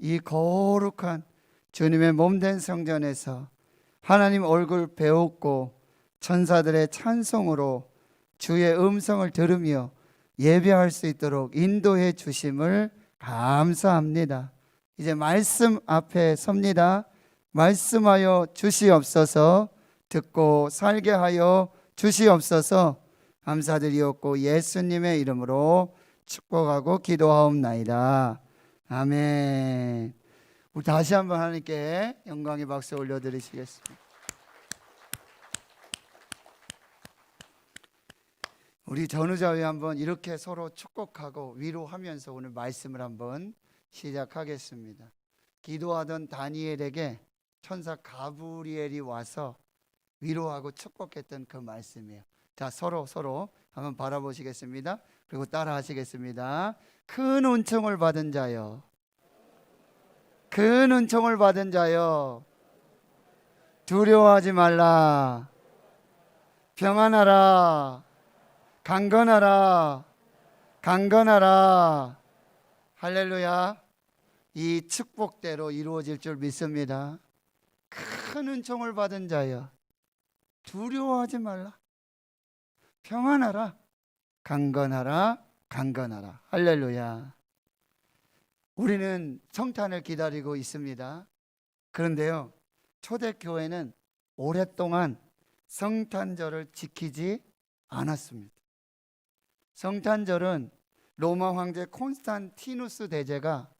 이 거룩한 주님의 몸된 성전에서 하나님 얼굴 배웠고 천사들의 찬송으로 주의 음성을 들으며 예배할 수 있도록 인도해 주심을 감사합니다. 이제 말씀 앞에 섭니다. 말씀하여 주시옵소서. 듣고 살게 하여 주시옵소서. 감사드리옵고 예수님의 이름으로 축복하고 기도하옵나이다. 아멘. 우리 다시 한번 하나님께 영광의 박수 올려드리시겠습니다. 우리 전우자회 한번 이렇게 서로 축복하고 위로하면서 오늘 말씀을 한번 시작하겠습니다. 기도하던 다니엘에게 천사 가브리엘이 와서 위로하고 축복했던 그 말씀이에요. 자, 서로 한번 바라보시겠습니다. 그리고 따라 하시겠습니다. 큰 은총을 받은 자여, 큰 은총을 받은 자여, 두려워하지 말라. 평안하라. 강건하라. 강건하라. 할렐루야. 이 축복대로 이루어질 줄 믿습니다. 큰 은총을 받은 자여, 두려워하지 말라. 평안하라. 강건하라. 강건하라. 할렐루야. 우리는 성탄을 기다리고 있습니다. 그런데요, 초대교회는 오랫동안 성탄절을 지키지 않았습니다. 성탄절은 로마 황제 콘스탄티누스 대제가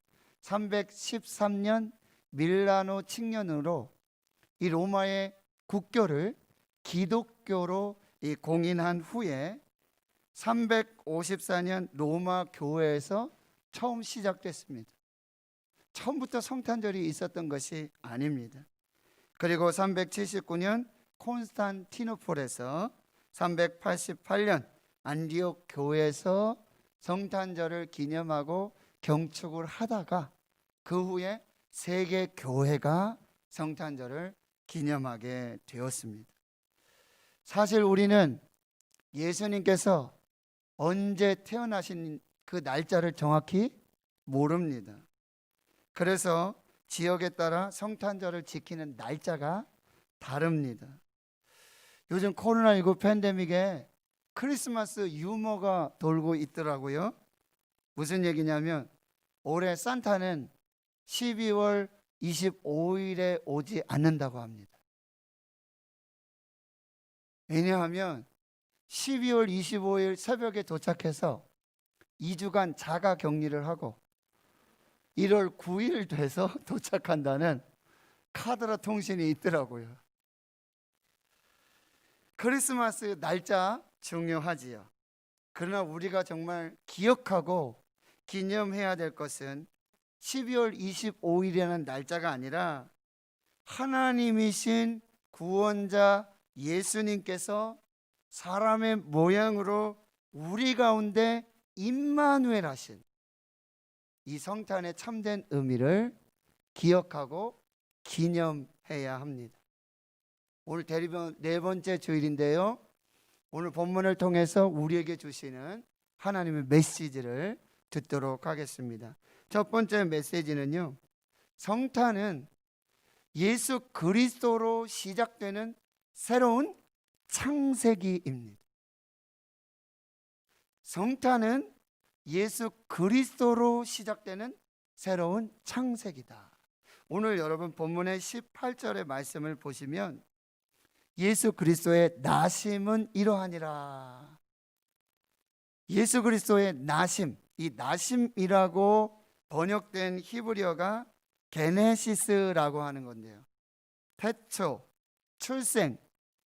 313년 밀라노 칙년으로 이 로마의 국교를 기독교로 공인한 후에 354년 로마 교회에서 처음 시작됐습니다. 처음부터 성탄절이 있었던 것이 아닙니다. 그리고 379년 콘스탄티노폴에서 388년 안디옥 교회에서 성탄절을 기념하고 경축을 하다가 그 후에 세계 교회가 성탄절을 기념하게 되었습니다. 사실 우리는 예수님께서 언제 태어나신 그 날짜를 정확히 모릅니다. 그래서 지역에 따라 성탄절을 지키는 날짜가 다릅니다. 요즘 코로나19 팬데믹에 크리스마스 유머가 돌고 있더라고요. 무슨 얘기냐면 올해 산타는 12월 25일에 오지 않는다고 합니다. 왜냐하면 12월 25일 새벽에 도착해서 2주간 자가 격리를 하고 1월 9일 돼서 도착한다는 카더라 통신이 있더라고요. 크리스마스 날짜 중요하지요. 그러나 우리가 정말 기억하고 기념해야 될 것은 12월 25일이라는 날짜가 아니라 하나님이신 구원자 예수님께서 사람의 모양으로 우리 가운데 임마누엘 하신 이 성탄의 참된 의미를 기억하고 기념해야 합니다. 오늘 대리변 네 번째 주일인데요, 오늘 본문을 통해서 우리에게 주시는 하나님의 메시지를 듣도록 하겠습니다. 첫 번째 메시지는요, 성탄은 예수 그리스도로 시작되는 새로운 창세기입니다. 성탄은 예수 그리스도로 시작되는 새로운 창세기다. 오늘 여러분 본문의 18절의 말씀을 보시면 예수 그리스도의 나심은 이러하니라. 예수 그리스도의 나심, 이 나심이라고 번역된 히브리어가 게네시스라고 하는 건데요, 태초, 출생,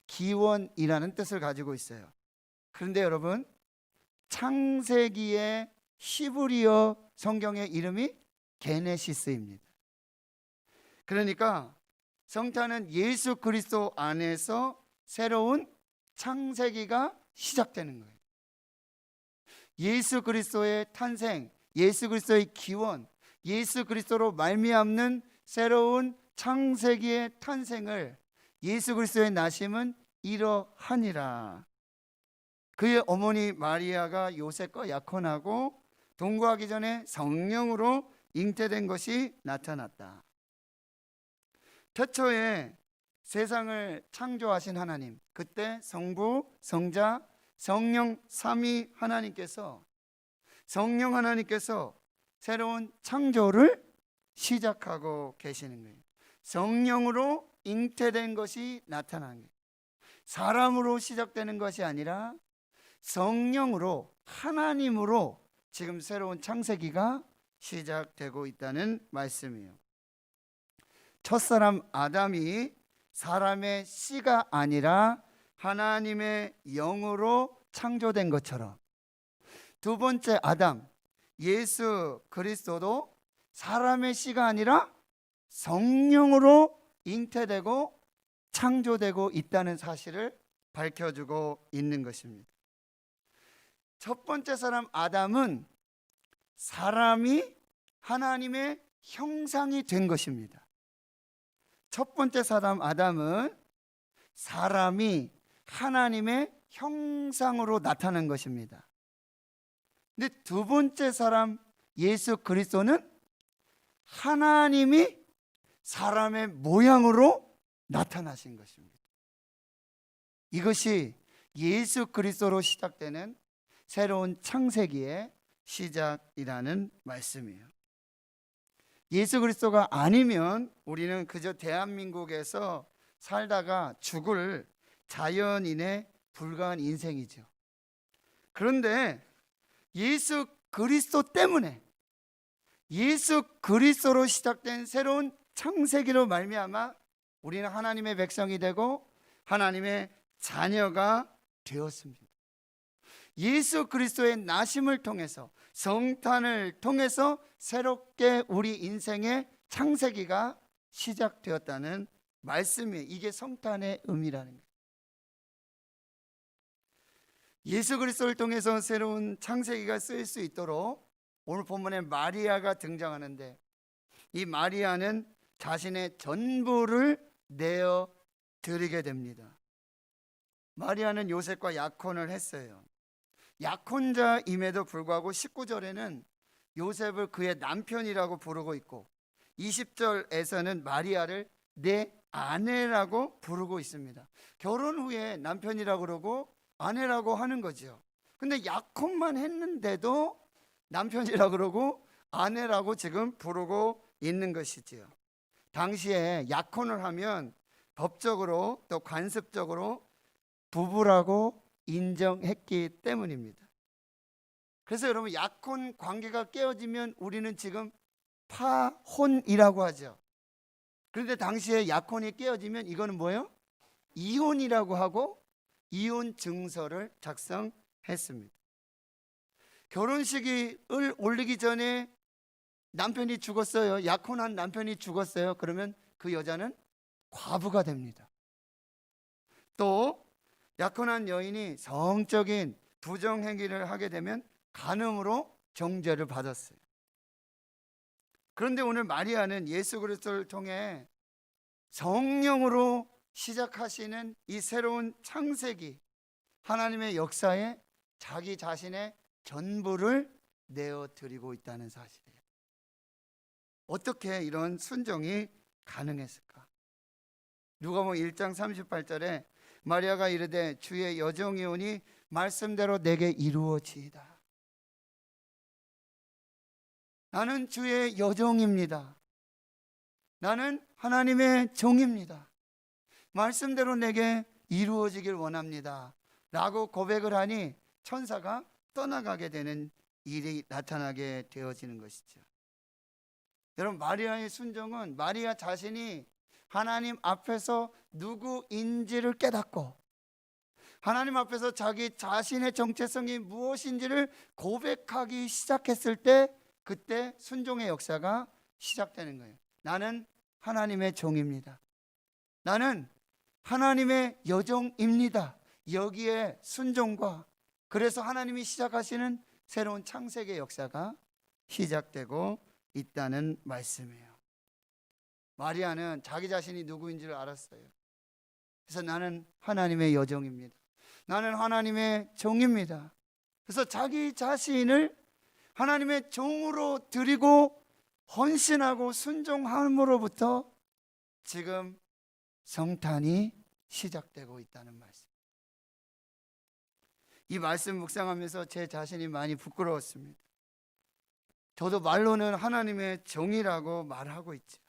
기원이라는 뜻을 가지고 있어요. 그런데 여러분, 창세기의 히브리어 성경의 이름이 게네시스입니다. 그러니까 성탄은 예수 그리스도 안에서 새로운 창세기가 시작되는 거예요. 예수 그리스도의 탄생, 예수 그리스도의 기원, 예수 그리스도로 말미암는 새로운 창세기의 탄생을 예수 그리스도의 나심은 이러하니라. 그의 어머니 마리아가 요셉과 약혼하고 동거하기 전에 성령으로 잉태된 것이 나타났다. 태초에 세상을 창조하신 하나님, 그때 성부, 성자, 성령 삼위 하나님께서, 성령 하나님께서 새로운 창조를 시작하고 계시는 거예요. 성령으로 잉태된 것이 나타난 거예요. 사람으로 시작되는 것이 아니라 성령으로, 하나님으로 지금 새로운 창세기가 시작되고 있다는 말씀이에요. 첫사람 아담이 사람의 씨가 아니라 하나님의 영으로 창조된 것처럼, 두 번째 아담 예수 그리스도도 사람의 씨가 아니라 성령으로 잉태되고 창조되고 있다는 사실을 밝혀주고 있는 것입니다. 첫 번째 사람 아담은 사람이 하나님의 형상이 된 것입니다. 첫 번째 사람 아담은 사람이 하나님의 형상으로 나타난 것입니다. 근데 두 번째 사람 예수 그리스도는 하나님이 사람의 모양으로 나타나신 것입니다. 이것이 예수 그리스도로 시작되는 새로운 창세기의 시작이라는 말씀이에요. 예수 그리스도가 아니면 우리는 그저 대한민국에서 살다가 죽을 자연인에 불과한 인생이죠. 그런데 예수 그리스도 때문에, 예수 그리스도로 시작된 새로운 창세기로 말미암아 우리는 하나님의 백성이 되고 하나님의 자녀가 되었습니다. 예수 그리스도의 나심을 통해서, 성탄을 통해서 새롭게 우리 인생의 창세기가 시작되었다는 말씀이에요. 이게 성탄의 의미라는 거예요. 예수 그리스도를 통해서 새로운 창세기가 쓰일 수 있도록 오늘 본문에 마리아가 등장하는데, 이 마리아는 자신의 전부를 내어 드리게 됩니다. 마리아는 요셉과 약혼을 했어요. 약혼자임에도 불구하고 19절에는 요셉을 그의 남편이라고 부르고 있고 20절에서는 마리아를 내 아내라고 부르고 있습니다. 결혼 후에 남편이라고 그러고 아내라고 하는 거죠. 근데 약혼만 했는데도 남편이라고 그러고 아내라고 지금 부르고 있는 것이지요. 당시에 약혼을 하면 법적으로 또 관습적으로 부부라고 인정했기 때문입니다. 그래서 여러분, 약혼 관계가 깨어지면 우리는 지금 파혼이라고 하죠. 그런데 당시에 약혼이 깨어지면 이거는 뭐예요? 이혼이라고 하고 이혼 증서를 작성했습니다. 결혼식을 올리기 전에 남편이 죽었어요. 약혼한 남편이 죽었어요. 그러면 그 여자는 과부가 됩니다. 또 약혼한 여인이 성적인 부정행위를 하게 되면 간음으로 정죄를 받았어요. 그런데 오늘 마리아는 예수 그리스도를 통해 성령으로 시작하시는 이 새로운 창세기, 하나님의 역사에 자기 자신의 전부를 내어드리고 있다는 사실이에요. 어떻게 이런 순종이 가능했을까? 누가복음 1장 38절에 마리아가 이르되 주의 여종이 오니 말씀대로 내게 이루어지이다. 나는 주의 여종입니다. 나는 하나님의 종입니다. 말씀대로 내게 이루어지길 원합니다. 라고 고백을 하니 천사가 떠나가게 되는 일이 나타나게 되어지는 것이죠. 여러분, 마리아의 순종은 마리아 자신이 하나님 앞에서 누구인지를 깨닫고 하나님 앞에서 자기 자신의 정체성이 무엇인지를 고백하기 시작했을 때, 그때 순종의 역사가 시작되는 거예요. 나는 하나님의 종입니다. 나는 하나님의 여종입니다. 여기에 순종과, 그래서 하나님이 시작하시는 새로운 창세기의 역사가 시작되고 있다는 말씀이에요. 마리아는 자기 자신이 누구인지를 알았어요. 그래서 나는 하나님의 여종입니다. 나는 하나님의 종입니다. 그래서 자기 자신을 하나님의 종으로 드리고 헌신하고 순종함으로부터 지금 성탄이 시작되고 있다는 말씀. 이 말씀 묵상하면서 제 자신이 많이 부끄러웠습니다. 저도 말로는 하나님의 종이라고 말하고 있죠.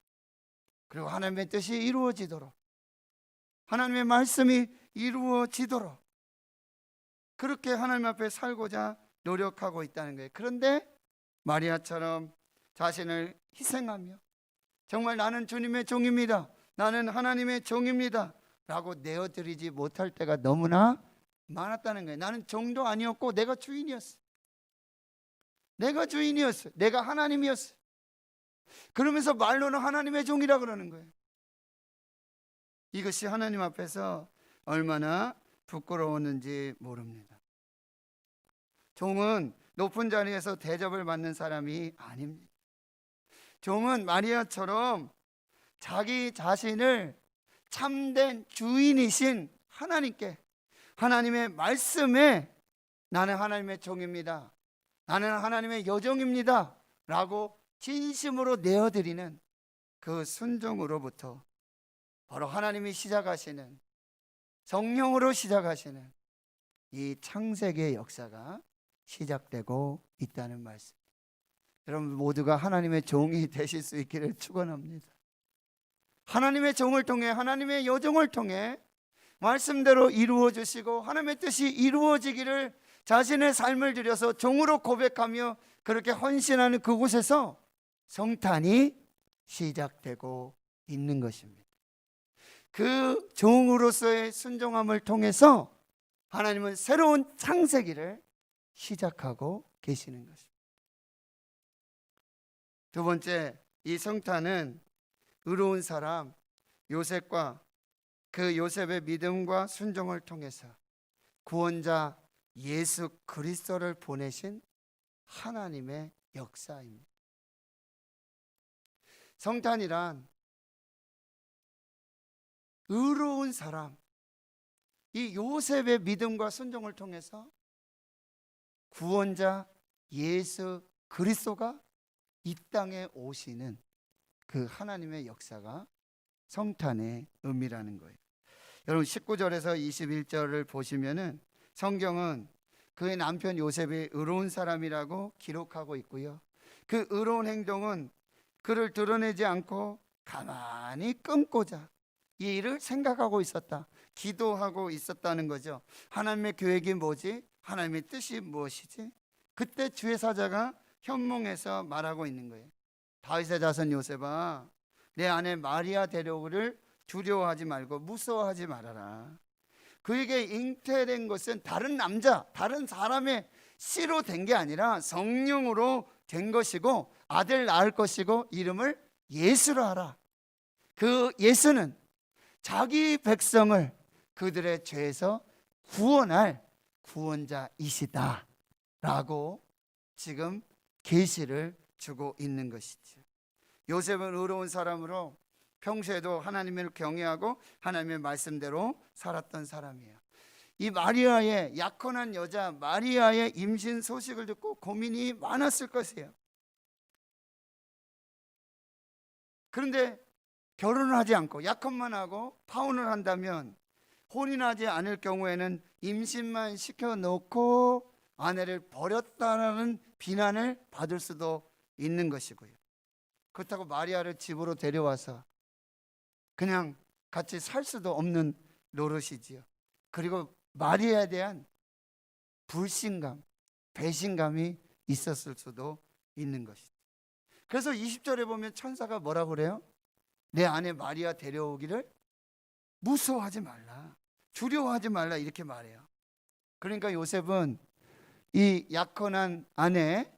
그리고 하나님의 뜻이 이루어지도록, 하나님의 말씀이 이루어지도록 그렇게 하나님 앞에 살고자 노력하고 있다는 거예요. 그런데 마리아처럼 자신을 희생하며 정말 나는 주님의 종입니다, 나는 하나님의 종입니다 라고 내어드리지 못할 때가 너무나 많았다는 거예요. 나는 종도 아니었고 내가 주인이었어. 내가 주인이었어. 내가 하나님이었어. 그러면서 말로는 하나님의 종이라 그러는 거예요. 이것이 하나님 앞에서 얼마나 부끄러웠는지 모릅니다. 종은 높은 자리에서 대접을 받는 사람이 아닙니다. 종은 마리아처럼 자기 자신을 참된 주인이신 하나님께, 하나님의 말씀에 나는 하나님의 종입니다, 나는 하나님의 여종입니다 라고 진심으로 내어드리는 그 순종으로부터 바로 하나님이 시작하시는, 성령으로 시작하시는 이 창세기의 역사가 시작되고 있다는 말씀. 여러분 모두가 하나님의 종이 되실 수 있기를 축원합니다. 하나님의 종을 통해, 하나님의 여종을 통해 말씀대로 이루어 주시고 하나님의 뜻이 이루어지기를 자신의 삶을 들여서 종으로 고백하며 그렇게 헌신하는 그곳에서 성탄이 시작되고 있는 것입니다. 그 종으로서의 순종함을 통해서 하나님은 새로운 창세기를 시작하고 계시는 것입니다. 두 번째, 이 성탄은 의로운 사람 요셉과 그 요셉의 믿음과 순종을 통해서 구원자 예수 그리스도를 보내신 하나님의 역사입니다. 성탄이란 의로운 사람, 이 요셉의 믿음과 순종을 통해서 구원자 예수 그리스도가 이 땅에 오시는 그 하나님의 역사가 성탄의 의미라는 거예요. 여러분 19절에서 21절을 보시면은 성경은 그의 남편 요셉이 의로운 사람이라고 기록하고 있고요. 그 의로운 행동은 그를 드러내지 않고 가만히 끊고자 이 일을 생각하고 있었다, 기도하고 있었다는 거죠. 하나님의 계획이 뭐지? 하나님의 뜻이 무엇이지? 그때 주의 사자가 현몽에서 말하고 있는 거예요. 다윗의 자손 요셉아, 내 아내 마리아 데려오기를 두려워하지 말고 무서워하지 말아라. 그에게 잉태된 것은 다른 남자, 다른 사람의 씨로 된 게 아니라 성령으로 된 것이고 아들 낳을 것이고 이름을 예수라 하라. 그 예수는 자기 백성을 그들의 죄에서 구원할 구원자이시다 라고 지금 계시를 주고 있는 것이죠. 요셉은 의로운 사람으로 평소에도 하나님을 경외하고 하나님의 말씀대로 살았던 사람이에요. 이 마리아의, 약혼한 여자 마리아의 임신 소식을 듣고 고민이 많았을 것이에요. 그런데 결혼을 하지 않고 약혼만 하고 파혼을 한다면, 혼인하지 않을 경우에는 임신만 시켜놓고 아내를 버렸다는 비난을 받을 수도 있는 것이고요. 그렇다고 마리아를 집으로 데려와서 그냥 같이 살 수도 없는 노릇이지요. 그리고 마리아에 대한 불신감, 배신감이 있었을 수도 있는 것이죠. 그래서 20절에 보면 천사가 뭐라고 그래요? 내 아내 마리아 데려오기를 무서워하지 말라, 두려워하지 말라 이렇게 말해요. 그러니까 요셉은 이 약혼한 아내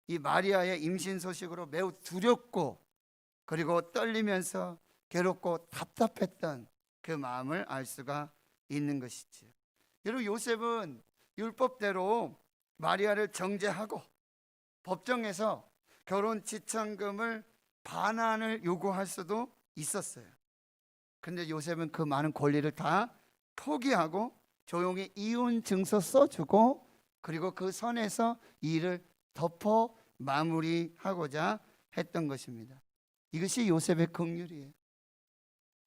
이 마리아의 임신 소식으로 매우 두렵고 그리고 떨리면서 괴롭고 답답했던 그 마음을 알 수가 있는 것이죠. 여러분 요셉은 율법대로 마리아를 정죄하고 법정에서 결혼 지참금을 반환을 요구할 수도 있었어요. 근데 요셉은 그 많은 권리를 다 포기하고 조용히 이혼 증서 써주고 그리고 그 선에서 이 일을 덮어 마무리하고자 했던 것입니다. 이것이 요셉의 긍휼이에요.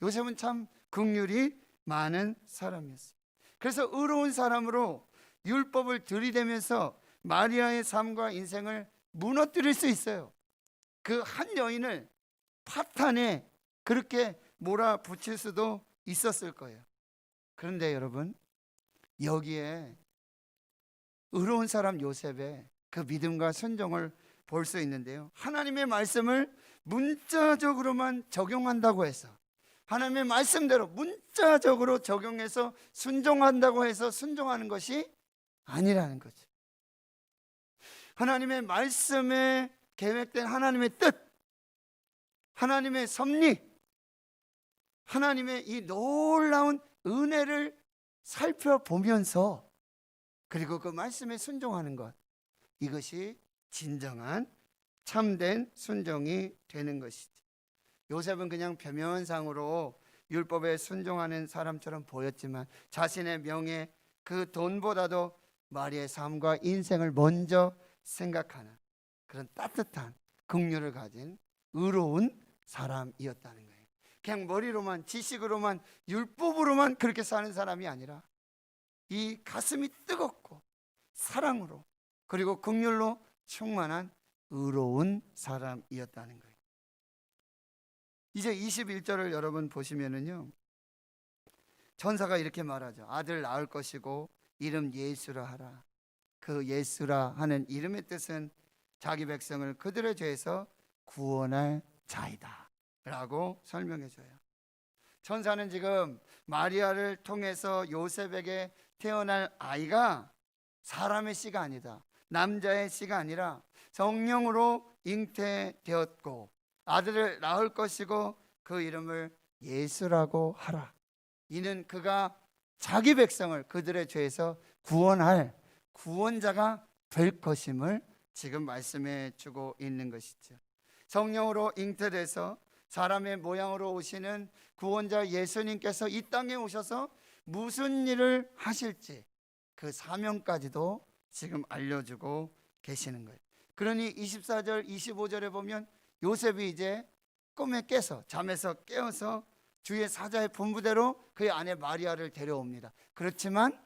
요셉은 참 긍휼이 많은 사람이었어요. 그래서 의로운 사람으로 율법을 들이대면서 마리아의 삶과 인생을 무너뜨릴 수 있어요. 그 한 여인을 파탄에 그렇게 몰아붙일 수도 있었을 거예요. 그런데 여러분, 여기에 의로운 사람 요셉의 그 믿음과 순종을 볼 수 있는데요, 하나님의 말씀을 문자적으로만 적용한다고 해서, 하나님의 말씀대로 문자적으로 적용해서 순종한다고 해서 순종하는 것이 아니라는 거죠. 하나님의 말씀에 계획된 하나님의 뜻, 하나님의 섭리, 하나님의 이 놀라운 은혜를 살펴보면서, 그리고 그 말씀에 순종하는 것, 이것이 진정한 참된 순종이 되는 것이죠. 요셉은 그냥 표면상으로 율법에 순종하는 사람처럼 보였지만 자신의 명예, 그 돈보다도 마리아의 삶과 인생을 먼저 생각하는 그런 따뜻한 긍휼을 가진 의로운 사람이었다는 거예요. 그냥 머리로만, 지식으로만, 율법으로만 그렇게 사는 사람이 아니라 이 가슴이 뜨겁고 사랑으로, 그리고 긍휼로 충만한 의로운 사람이었다는 거예요. 이제 21절을 여러분 보시면은요, 천사가 이렇게 말하죠. 아들 낳을 것이고 이름 예수라 하라. 그 예수라 하는 이름의 뜻은 자기 백성을 그들의 죄에서 구원할 자이다 라고 설명해 줘요. 천사는 지금 마리아를 통해서 요셉에게 태어날 아이가 사람의 씨가 아니다, 남자의 씨가 아니라 성령으로 잉태되었고 아들을 낳을 것이고 그 이름을 예수라고 하라. 이는 그가 자기 백성을 그들의 죄에서 구원할 구원자가 될 것임을 지금 말씀해 주고 있는 것이죠. 성령으로 잉태돼서 사람의 모양으로 오시는 구원자 예수님께서 이 땅에 오셔서 무슨 일을 하실지 그 사명까지도 지금 알려주고 계시는 거예요. 그러니 24절 25절에 보면 요셉이 이제 꿈에 깨서, 잠에서 깨어서 주의 사자의 분부대로 그의 아내 마리아를 데려옵니다. 그렇지만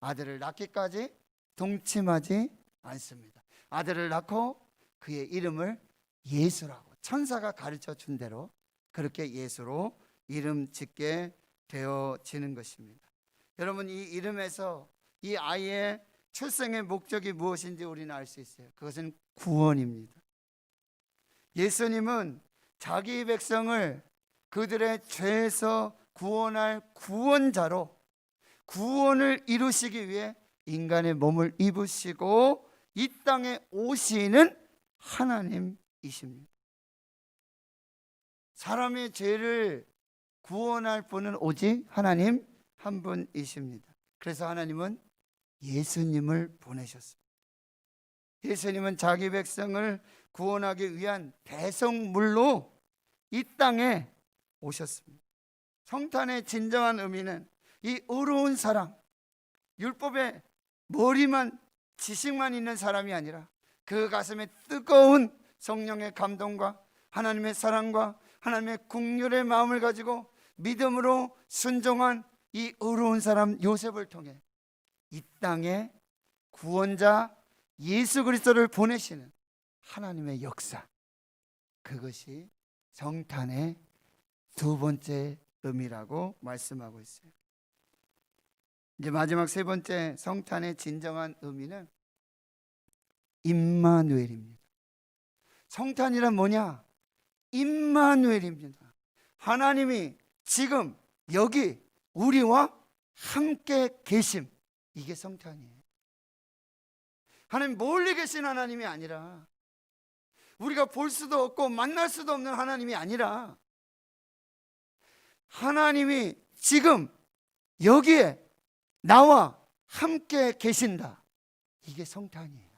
아들을 낳기까지 동침하지 않습니다. 아들을 낳고 그의 이름을 예수라고 천사가 가르쳐 준 대로 그렇게 예수로 이름 짓게 되어지는 것입니다. 여러분, 이 이름에서 이 아이의 출생의 목적이 무엇인지 우리는 알 수 있어요. 그것은 구원입니다. 예수님은 자기 백성을 그들의 죄에서 구원할 구원자로 구원을 이루시기 위해 인간의 몸을 입으시고 이 땅에 오시는 하나님이십니다. 사람의 죄를 구원할 분은 오직 하나님 한 분이십니다. 그래서 하나님은 예수님을 보내셨습니다. 예수님은 자기 백성을 구원하기 위한 배송물로 이 땅에 오셨습니다. 성탄의 진정한 의미는 이 의로운 사랑, 율법의 머리만, 지식만 있는 사람이 아니라 그 가슴에 뜨거운 성령의 감동과 하나님의 사랑과 하나님의 긍휼의 마음을 가지고 믿음으로 순종한 이 의로운 사람 요셉을 통해 이 땅에 구원자 예수 그리스도를 보내시는 하나님의 역사, 그것이 성탄의 두 번째 의미라고 말씀하고 있어요. 이제 마지막 세 번째 성탄의 진정한 의미는 임마누엘입니다. 성탄이란 뭐냐? 임마누엘입니다. 하나님이 지금 여기 우리와 함께 계심, 이게 성탄이에요. 하나님 멀리 계신 하나님이 아니라, 우리가 볼 수도 없고 만날 수도 없는 하나님이 아니라, 하나님이 지금 여기에 나와 함께 계신다, 이게 성탄이에요.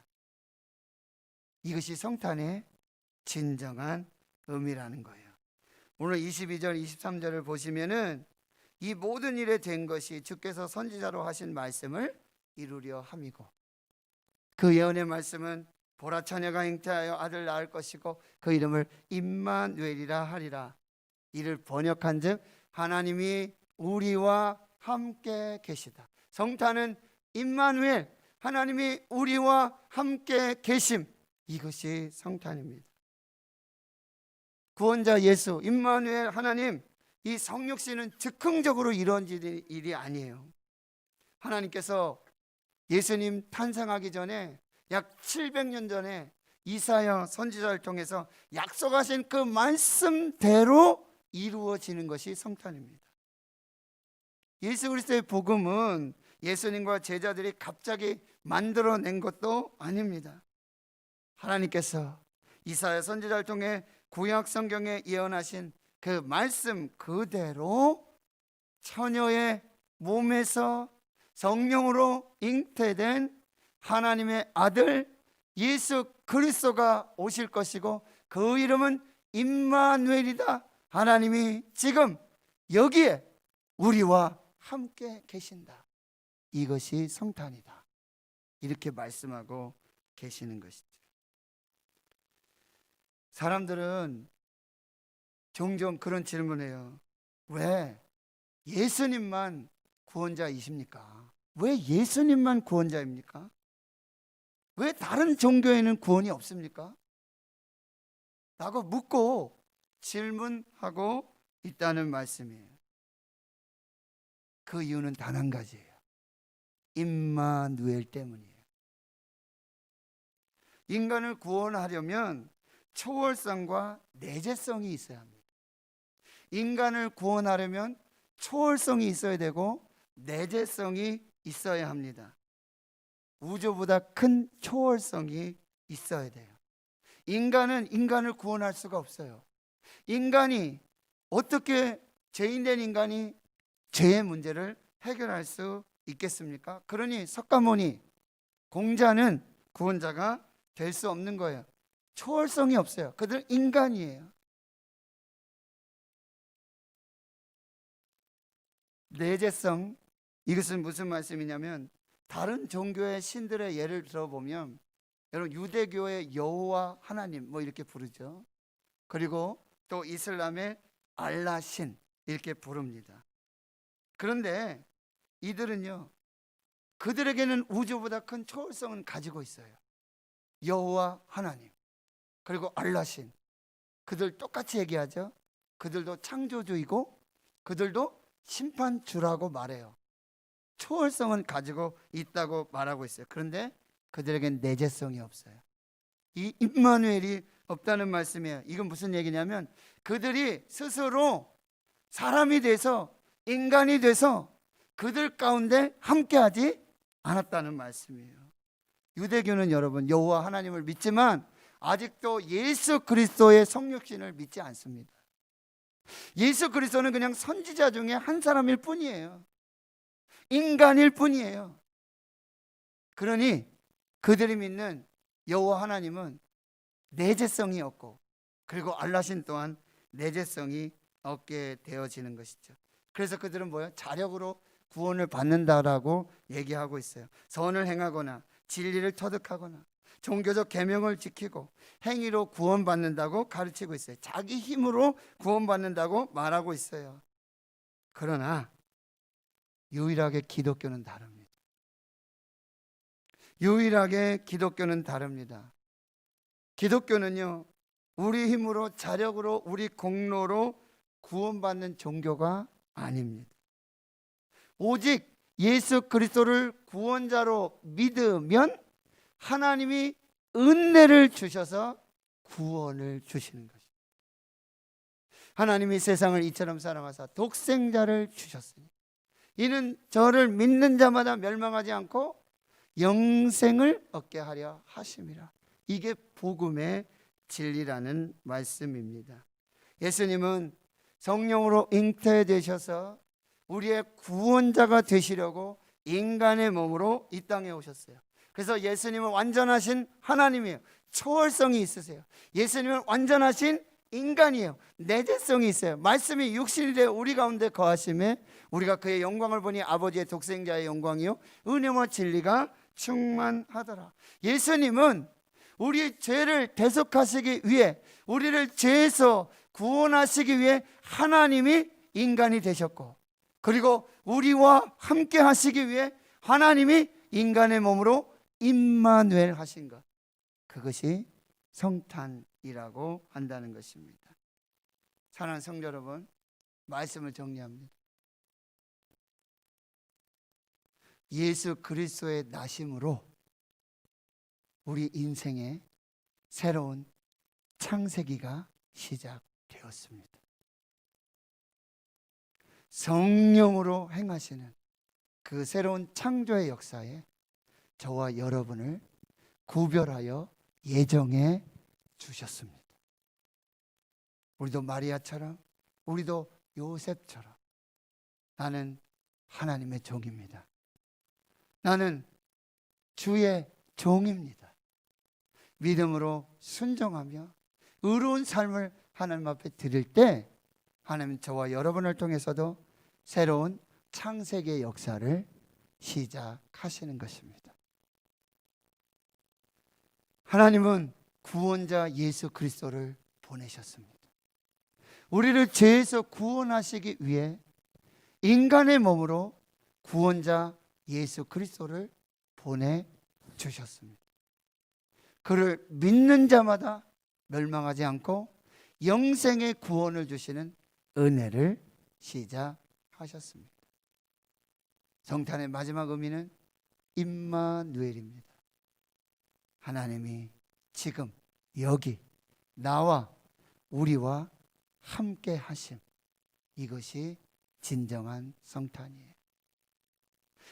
이것이 성탄의 진정한 의미라는 거예요. 오늘 22절 23절을 보시면은 이 모든 일에 된 것이 주께서 선지자로 하신 말씀을 이루려 함이고, 그 예언의 말씀은 보라 처녀가 잉태하여 아들 낳을 것이고 그 이름을 임마누엘이라 하리라. 이를 번역한즉 하나님이 우리와 함께 계시다. 성탄은 임마누엘, 하나님이 우리와 함께 계심, 이것이 성탄입니다. 구원자 예수, 임마누엘 하나님, 이 성육신은 즉흥적으로 이루어진 일이 아니에요. 하나님께서 예수님 탄생하기 전에 약 700년 전에 이사야 선지자를 통해서 약속하신 그 말씀대로 이루어지는 것이 성탄입니다. 예수 그리스도의 복음은 예수님과 제자들이 갑자기 만들어낸 것도 아닙니다. 하나님께서 이사야 선지자를 통해 구약 성경에 예언하신 그 말씀 그대로 처녀의 몸에서 성령으로 잉태된 하나님의 아들 예수 그리스도가 오실 것이고 그 이름은 임마누엘이다. 하나님이 지금 여기에 우리와 함께 계신다. 이것이 성탄이다. 이렇게 말씀하고 계시는 것이죠. 사람들은 종종 그런 질문을 해요. 왜 예수님만 구원자이십니까? 왜 예수님만 구원자입니까? 왜 다른 종교에는 구원이 없습니까? 라고 묻고 질문하고 있다는 말씀이에요. 그 이유는 단 한 가지예요. 임마누엘 때문이에요. 인간을 구원하려면 초월성과 내재성이 있어야 합니다. 인간을 구원하려면 초월성이 있어야 되고 내재성이 있어야 합니다. 우주보다 큰 초월성이 있어야 돼요. 인간은 인간을 구원할 수가 없어요. 인간이 어떻게 죄인된 인간이 죄의 문제를 해결할 수 있겠습니까? 그러니 석가모니 공자는 구원자가 될 수 없는 거예요. 초월성이 없어요. 그들은 인간이에요. 내재성, 이것은 무슨 말씀이냐면 다른 종교의 신들의 예를 들어보면 여러분 유대교의 여호와 하나님 뭐 이렇게 부르죠. 그리고 또 이슬람의 알라 신 이렇게 부릅니다. 그런데 이들은요, 그들에게는 우주보다 큰 초월성을 가지고 있어요. 여호와 하나님 그리고 알라 신, 그들 똑같이 얘기하죠. 그들도 창조주이고 그들도 심판주라고 말해요. 초월성은 가지고 있다고 말하고 있어요. 그런데 그들에겐 내재성이 없어요. 이 임마누엘이 없다는 말씀이에요. 이건 무슨 얘기냐면 그들이 스스로 사람이 돼서 인간이 돼서 그들 가운데 함께하지 않았다는 말씀이에요. 유대교는 여러분 여호와 하나님을 믿지만 아직도 예수 그리스도의 성육신을 믿지 않습니다. 예수 그리스도는 그냥 선지자 중에 한 사람일 뿐이에요. 인간일 뿐이에요. 그러니 그들이 믿는 여호와 하나님은 내재성이 없고 그리고 알라신 또한 내재성이 없게 되어지는 것이죠. 그래서 그들은 뭐예요? 자력으로 구원을 받는다라고 얘기하고 있어요. 선을 행하거나 진리를 터득하거나 종교적 계명을 지키고 행위로 구원받는다고 가르치고 있어요. 자기 힘으로 구원받는다고 말하고 있어요. 그러나 유일하게 기독교는 다릅니다. 유일하게 기독교는 다릅니다. 기독교는요, 우리 힘으로 자력으로 우리 공로로 구원받는 종교가 아닙니다. 오직 예수 그리스도를 구원자로 믿으면 하나님이 은혜를 주셔서 구원을 주시는 것입니다. 하나님이 세상을 이처럼 사랑하사 독생자를 주셨으니 이는 저를 믿는 자마다 멸망하지 않고 영생을 얻게 하려 하심이라. 이게 복음의 진리라는 말씀입니다. 예수님은 성령으로 잉태되셔서 우리의 구원자가 되시려고 인간의 몸으로 이 땅에 오셨어요. 그래서 예수님은 완전하신 하나님이에요. 초월성이 있으세요. 예수님은 완전하신 인간이에요. 내재성이 있어요. 말씀이 육신이 되어 우리 가운데 거하심에 우리가 그의 영광을 보니 아버지의 독생자의 영광이요 은혜와 진리가 충만하더라. 예수님은 우리의 죄를 대속하시기 위해, 우리를 죄에서 구원하시기 위해 하나님이 인간이 되셨고, 그리고 우리와 함께 하시기 위해 하나님이 인간의 몸으로 임마누엘 하신 것, 그것이 성탄이라고 한다는 것입니다. 사랑하는 성도 여러분, 말씀을 정리합니다. 예수 그리스도의 나심으로 우리 인생에 새로운 창세기가 시작되었습니다. 성령으로 행하시는 그 새로운 창조의 역사에 저와 여러분을 구별하여 예정해 주셨습니다. 우리도 마리아처럼, 우리도 요셉처럼 나는 하나님의 종입니다. 나는 주의 종입니다. 믿음으로 순종하며 의로운 삶을 하나님 앞에 드릴 때 하나님은 저와 여러분을 통해서도 새로운 창세기의 역사를 시작하시는 것입니다. 하나님은 구원자 예수 그리스도를 보내셨습니다. 우리를 죄에서 구원하시기 위해 인간의 몸으로 구원자 예수 그리스도를 보내주셨습니다. 그를 믿는 자마다 멸망하지 않고 영생의 구원을 주시는 은혜를 시작하셨습니다. 성탄의 마지막 의미는 임마누엘입니다. 하나님이 지금 여기 나와 우리와 함께 하심, 이것이 진정한 성탄이에요.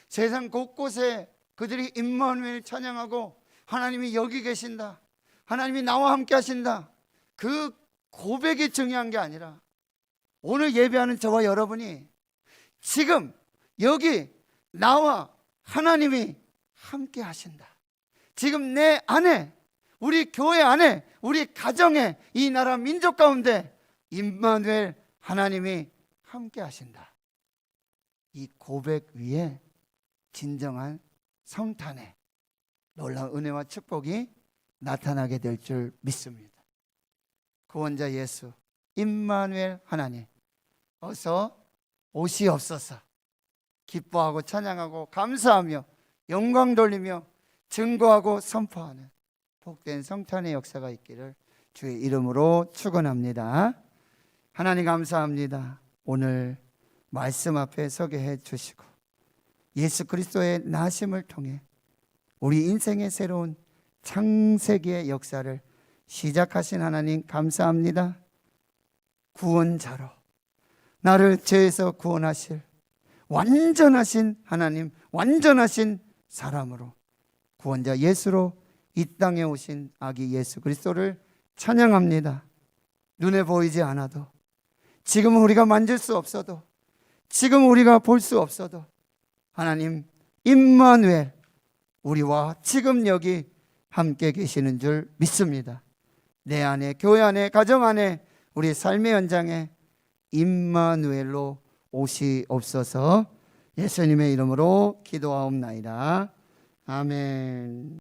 세상 곳곳에 그들이 임마누엘 찬양하고 하나님이 여기 계신다, 하나님이 나와 함께 하신다, 그 고백이 중요한 게 아니라 오늘 예배하는 저와 여러분이 지금 여기 나와 하나님이 함께 하신다, 지금 내 안에, 우리 교회 안에, 우리 가정에, 이 나라 민족 가운데 임마누엘 하나님이 함께 하신다, 이 고백 위에 진정한 성탄의 놀라운 은혜와 축복이 나타나게 될 줄 믿습니다. 구원자 예수 임마누엘 하나님, 어서 오시옵소서. 기뻐하고 찬양하고 감사하며 영광 돌리며 증거하고 선포하는 복된 성탄의 역사가 있기를 주의 이름으로 축원합니다. 하나님 감사합니다. 오늘 말씀 앞에 서게 해 주시고 예수 그리스도의 나심을 통해 우리 인생의 새로운 창세기의 역사를 시작하신 하나님 감사합니다. 구원자로 나를 죄에서 구원하실 완전하신 하나님, 완전하신 사람으로 구원자 예수로 이 땅에 오신 아기 예수 그리스도를 찬양합니다. 눈에 보이지 않아도, 지금 우리가 만질 수 없어도, 지금 우리가 볼 수 없어도 하나님 임마누엘, 우리와 지금 여기 함께 계시는 줄 믿습니다. 내 안에, 교회 안에, 가정 안에, 우리 삶의 현장에 임마누엘로 오시옵소서. 예수님의 이름으로 기도하옵나이다. 아멘.